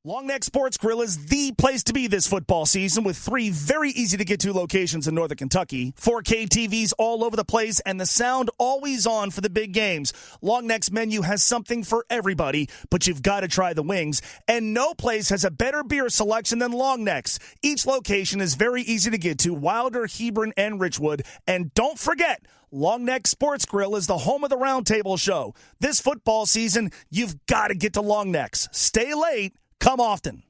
Longneck Sports Grill is the place to be this football season with 3 very easy-to-get-to locations in northern Kentucky, 4K TVs all over the place, and the sound always on for the big games. Longneck's menu has something for everybody, but you've got to try the wings. And no place has a better beer selection than Longneck's. Each location is very easy to get to, Wilder, Hebron, and Richwood. And don't forget, Longneck Sports Grill is the home of the Roundtable Show. This football season, you've got to get to Longneck's. Stay late. Come often.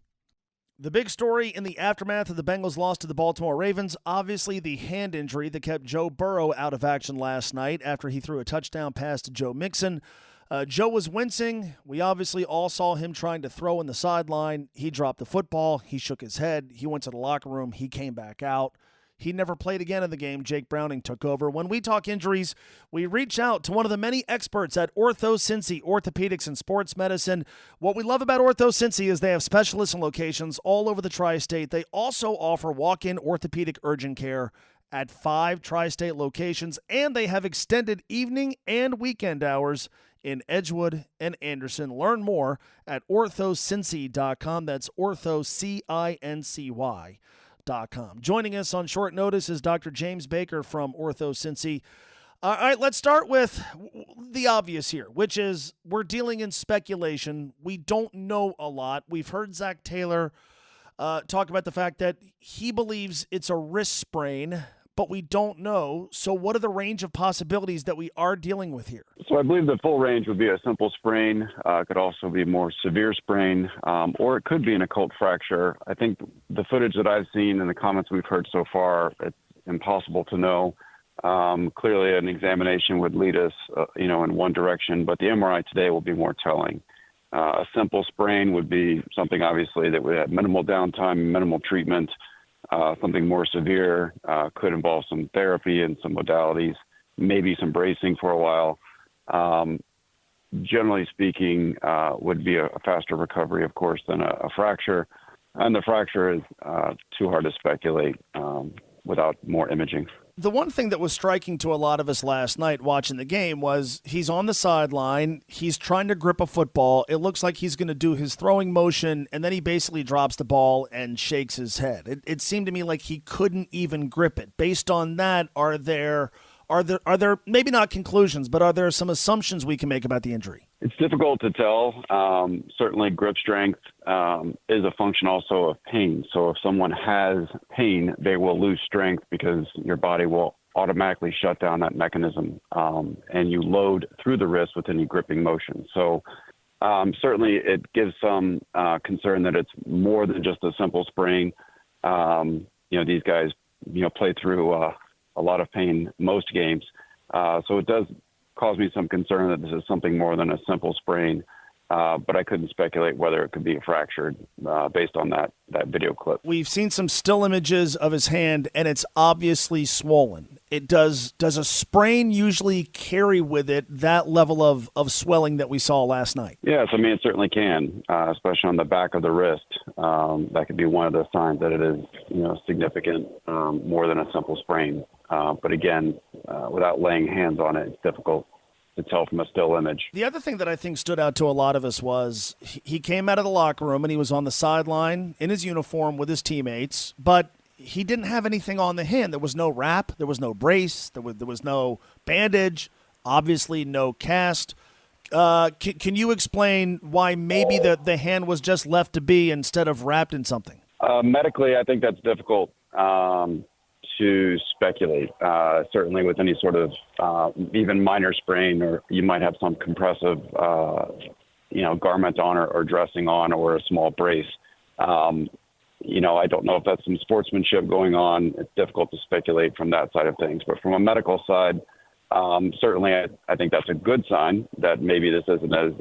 The big story in the aftermath of the Bengals' loss to the Baltimore Ravens, obviously the hand injury that kept Joe Burrow out of action last night after he threw a touchdown pass to Joe Mixon. Joe was wincing. We obviously all saw him trying to throw in the sideline. He dropped the football. He shook his head. He went to the locker room. He came back out. He never played again in the game. Jake Browning took over. When we talk injuries, we reach out to one of the many experts at OrthoCincy's, Orthopedics and Sports Medicine. What we love about OrthoCincy's is they have specialists and locations all over the tri-state. They also offer walk-in orthopedic urgent care at 5 tri-state locations, and they have extended evening and weekend hours in Edgewood and Anderson. Learn more at OrthoCincy.com. That's OrthoCincy.com. Joining us on short notice is Dr. James Baker from OrthoCincy. All right, let's start with the obvious here, which is we're dealing in speculation. We don't know a lot. We've heard Zach Taylor talk about the fact that he believes it's a wrist sprain, but we don't know. So what are the range of possibilities that we are dealing with here? So I believe the full range would be a simple sprain. It could also be a more severe sprain, or it could be an occult fracture. I think the footage that I've seen and the comments we've heard so far, it's impossible to know. Clearly an examination would lead us, in one direction, but the MRI today will be more telling. A simple sprain would be something, obviously, that would have minimal downtime, minimal treatment. Something more severe could involve some therapy and some modalities, maybe some bracing for a while. Generally speaking, would be a faster recovery, of course, than a fracture. And the fracture is too hard to speculate without more imaging. The one thing that was striking to a lot of us last night watching the game was he's on the sideline. He's trying to grip a football. It looks like he's going to do his throwing motion, and then he basically drops the ball and shakes his head. It seemed to me like he couldn't even grip it. Based on that, are there maybe not conclusions, but are there some assumptions we can make about the injury? It's difficult to tell. Certainly grip strength is a function also of pain. So if someone has pain, they will lose strength because your body will automatically shut down that mechanism, and you load through the wrist with any gripping motion. So certainly it gives some concern that it's more than just a simple sprain. These guys, play through a lot of pain most games. So it does cause me some concern that this is something more than a simple sprain, but I couldn't speculate whether it could be fractured based on that video clip. We've seen some still images of his hand, and it's obviously swollen. Does a sprain usually carry with it that level of swelling that we saw last night? Yes, it certainly can, especially on the back of the wrist. That could be one of the signs that it is, significant, more than a simple sprain. But again, without laying hands on it, it's difficult to tell from a still image. The other thing that I think stood out to a lot of us was he came out of the locker room and he was on the sideline in his uniform with his teammates, but he didn't have anything on the hand. There was no wrap. There was no brace. There was no bandage. Obviously no cast. Can you explain why maybe the hand was just left to be instead of wrapped in something? Medically, I think that's difficult to speculate. Certainly with any sort of even minor sprain, or you might have some compressive garment on or dressing on, or a small brace. I don't know if that's some sportsmanship going on. It's difficult to speculate from that side of things. But from a medical side, certainly I think that's a good sign that maybe this isn't as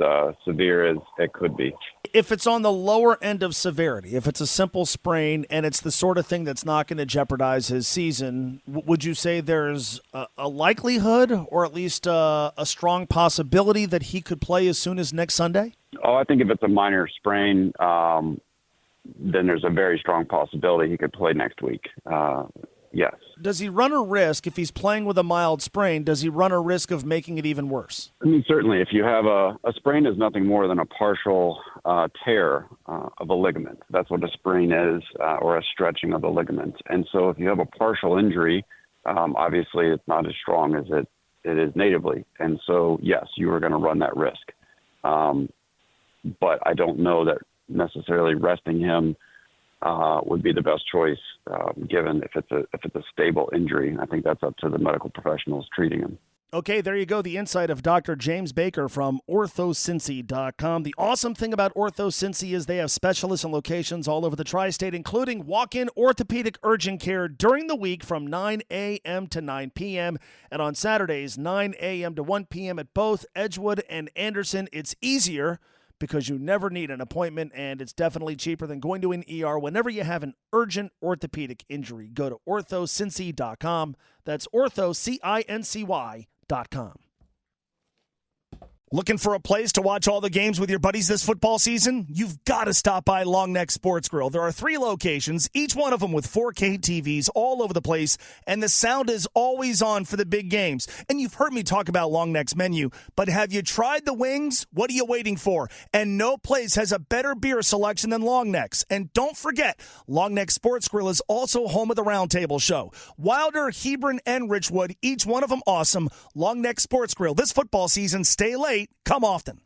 severe as it could be. If it's on the lower end of severity, if it's a simple sprain and it's the sort of thing that's not going to jeopardize his season, would you say there's a likelihood, or at least a strong possibility, that he could play as soon as next Sunday? Oh, I think if it's a minor sprain, then there's a very strong possibility he could play next week. yes. Does he run a risk, if he's playing with a mild sprain, does he run a risk of making it even worse? I mean, certainly, if you have a sprain is nothing more than a partial tear of a ligament. That's what a sprain is, or a stretching of the ligament. And so if you have a partial injury, obviously it's not as strong as it is natively. And so, yes, you are going to run that risk. But I don't know that necessarily resting him would be the best choice, given if it's a stable injury. I think that's up to the medical professionals treating him. Okay, there you go. The insight of Dr. James Baker from OrthoCincy.com. The awesome thing about OrthoCincy is they have specialists and locations all over the tri-state, including walk-in orthopedic urgent care during the week from 9 a.m. to 9 p.m. and on Saturdays, 9 a.m. to 1 p.m. at both Edgewood and Anderson. It's easier because you never need an appointment, and it's definitely cheaper than going to an ER whenever you have an urgent orthopedic injury. Go to OrthoCincy.com. That's OrthoCincy.com. Looking for a place to watch all the games with your buddies this football season? You've got to stop by Long Neck Sports Grill. There are 3 locations, each one of them with 4K TVs all over the place, and the sound is always on for the big games. And you've heard me talk about Long Neck's menu, but have you tried the wings? What are you waiting for? And no place has a better beer selection than Long Neck's. And don't forget, Long Neck Sports Grill is also home of the Roundtable Show. Wilder, Hebron, and Richwood, each one of them awesome. Long Neck Sports Grill. This football season, stay late. Come often.